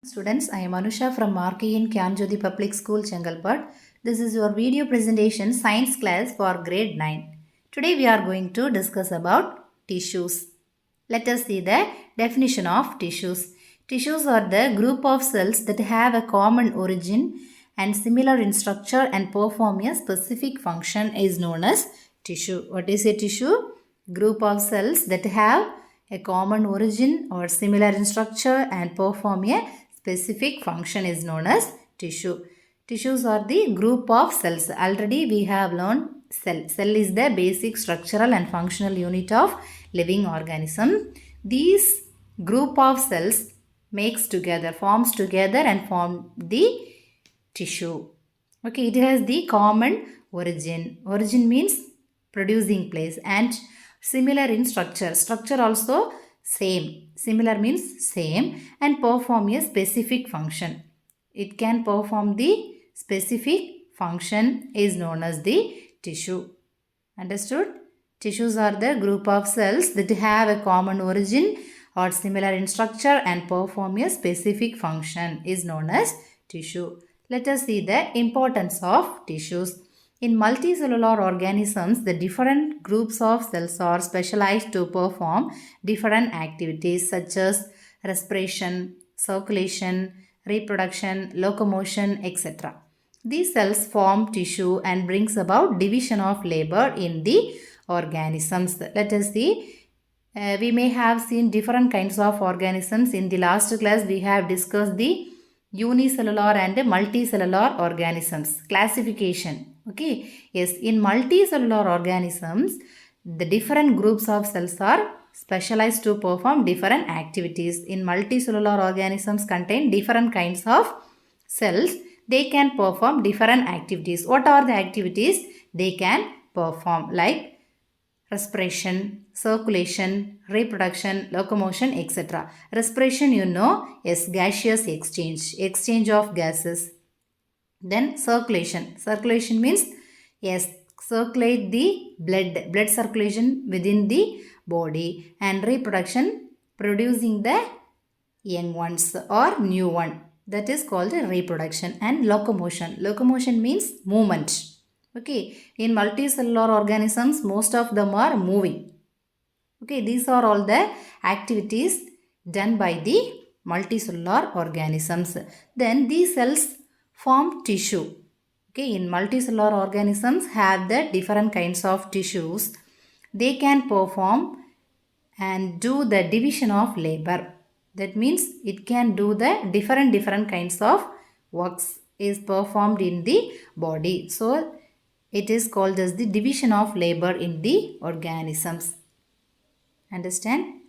Students, I am Anusha from Markian Kyanjodi Public School, Chengalpad. This is your video presentation science class for grade 9. Today we are going to discuss about tissues. Let us see the definition of tissues. Tissues are the group of cells that have a common origin and similar in structure and perform a specific function is known as tissue. What is a tissue? Group of cells that have a common origin or similar in structure and perform a specific function is known as tissue. Tissues are the group of cells. Already we have learned cell. Cell is the basic structural and functional unit of living organism. These group of cells forms together and form the tissue. Okay, it has the common origin. Origin means producing place and similar in structure. Structure also same. Similar means same and perform a specific function. It can perform the specific function is known as the tissue. Understood? Tissues are the group of cells that have a common origin or similar in structure and perform a specific function is known as tissue. Let us see the importance of tissues. In multicellular organisms, the different groups of cells are specialized to perform different activities such as respiration, circulation, reproduction, locomotion, etc. These cells form tissue and brings about division of labor in the organisms. Let us see. We may have seen different kinds of organisms. In the last class, we have discussed the unicellular and multicellular organisms. Classification. Okay. Yes, in multicellular organisms, the different groups of cells are specialized to perform different activities. In multicellular organisms contain different kinds of cells. They can perform different activities. What are the activities they can perform? Like respiration, circulation, reproduction, locomotion, etc. Respiration, is gaseous exchange of gases. Then circulation. Circulation means, yes, circulate the blood circulation within the body. And reproduction, producing the young ones or new one. That is called reproduction. And locomotion. Locomotion means movement. Okay, in multicellular organisms, most of them are moving. Okay, these are all the activities done by the multicellular organisms. Then these cells form tissue. Okay, in multicellular organisms have the different kinds of tissues. They can perform and do the division of labor. That means it can do the different kinds of works is performed in the body. So it is called as the division of labor in the organisms. Understand?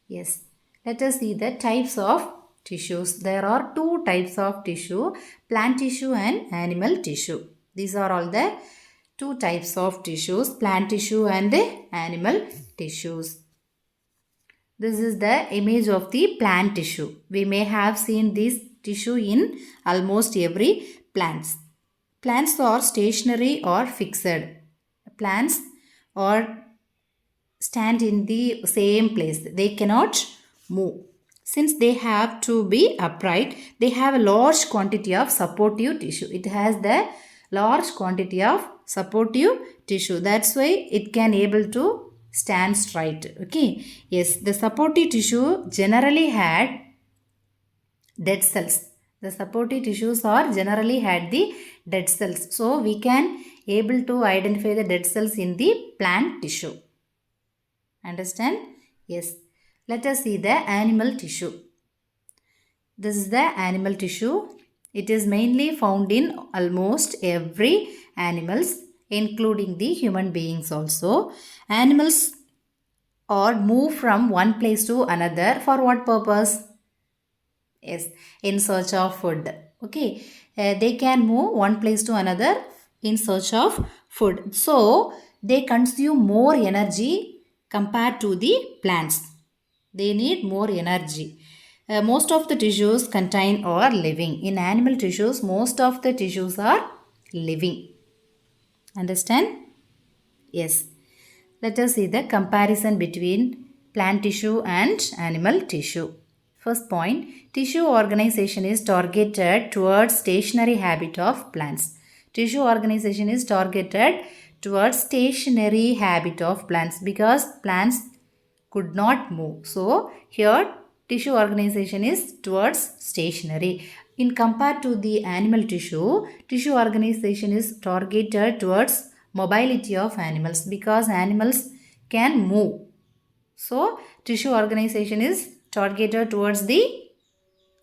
Yes. Let us see the types of tissues. There are two types of tissue, plant tissue and animal tissue. These are all the two types of tissues, plant tissue and animal tissues. This is the image of the plant tissue. We may have seen this tissue in almost every plants. Plants are stationary or fixed. Plants are stand in the same place. They cannot move. Since they have to be upright, they have a large quantity of supportive tissue. It has the large quantity of supportive tissue. That's why it can able to stand straight. Okay. Yes, the supportive tissue generally had dead cells. The supportive tissues are generally had the dead cells. So we can able to identify the dead cells in the plant tissue. Understand? Yes. Let us see the animal tissue. This is the animal tissue. It is mainly found in almost every animals, including the human beings also. Animals are move from one place to another for what purpose? Yes, in search of food. Okay, they can move one place to another in search of food. So, they consume more energy compared to the plants. They need more energy. Most of the tissues contain or living. In animal tissues, most of the tissues are living. Understand? Yes. Let us see the comparison between plant tissue and animal tissue. First point, tissue organization is targeted towards stationary habit of plants. Tissue organization is targeted towards stationary habit of plants because plants could not move. So here tissue organization is towards stationary. In compared to the animal tissue, tissue organization is targeted towards mobility of animals because animals can move. So tissue organization is targeted towards the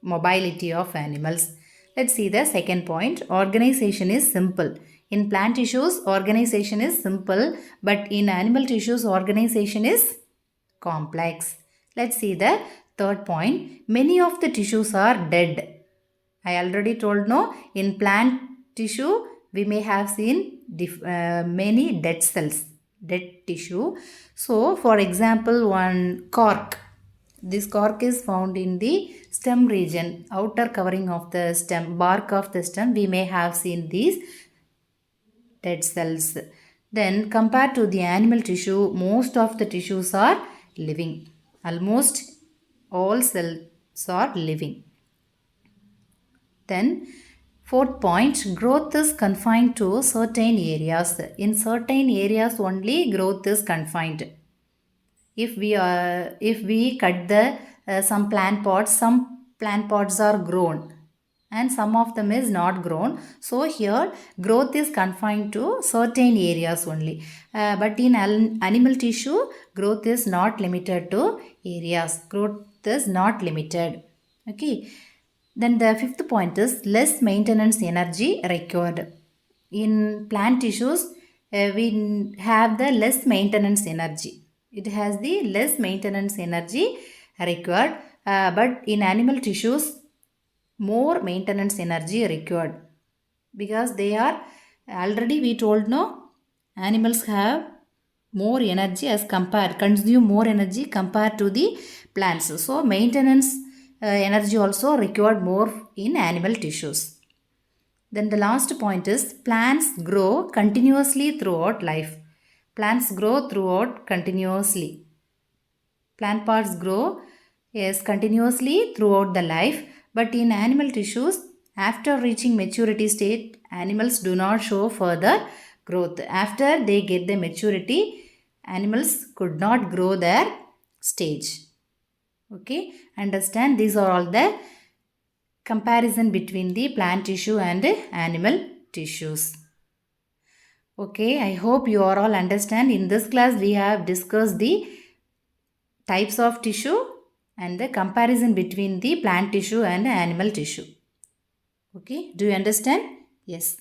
mobility of animals. Let's see the second point. Organization is simple. In plant tissues, organization is simple, but in animal tissues, organization is complex. Let's see the third point. Many of the tissues are dead. I already told no. In plant tissue, we may have seen many dead cells, dead tissue. So, for example, one cork. This cork is found in the stem region, outer covering of the stem, bark of the stem. We may have seen these dead cells. Then compared to the animal tissue, most of the tissues are living. Almost all cells are living. Then fourth point, growth is confined to certain areas. In certain areas only growth is confined. If we cut the some plant pots are grown and some of them is not grown. So here growth is confined to certain areas only. But in animal tissue, growth is not limited to areas. Growth is not limited. Okay. Then the fifth point is less maintenance energy required. In plant tissues, we have the less maintenance energy. It has the less maintenance energy required. But in animal tissues, more maintenance energy required because they are already we told no animals have more energy as compared consume more energy compared to the plants. So maintenance energy also required more in animal tissues. Then the last point is plants grow continuously throughout life. Plants grow throughout continuously. Plant parts grow continuously throughout the life, but in animal tissues, after reaching maturity state, animals do not show further growth. After they get the maturity, animals could not grow their stage. Okay, understand these are all the comparison between the plant tissue and animal tissues. Okay, I hope you are all understand. In this class, we have discussed the types of tissue and the comparison between the plant tissue and animal tissue. Okay, do you understand? Yes.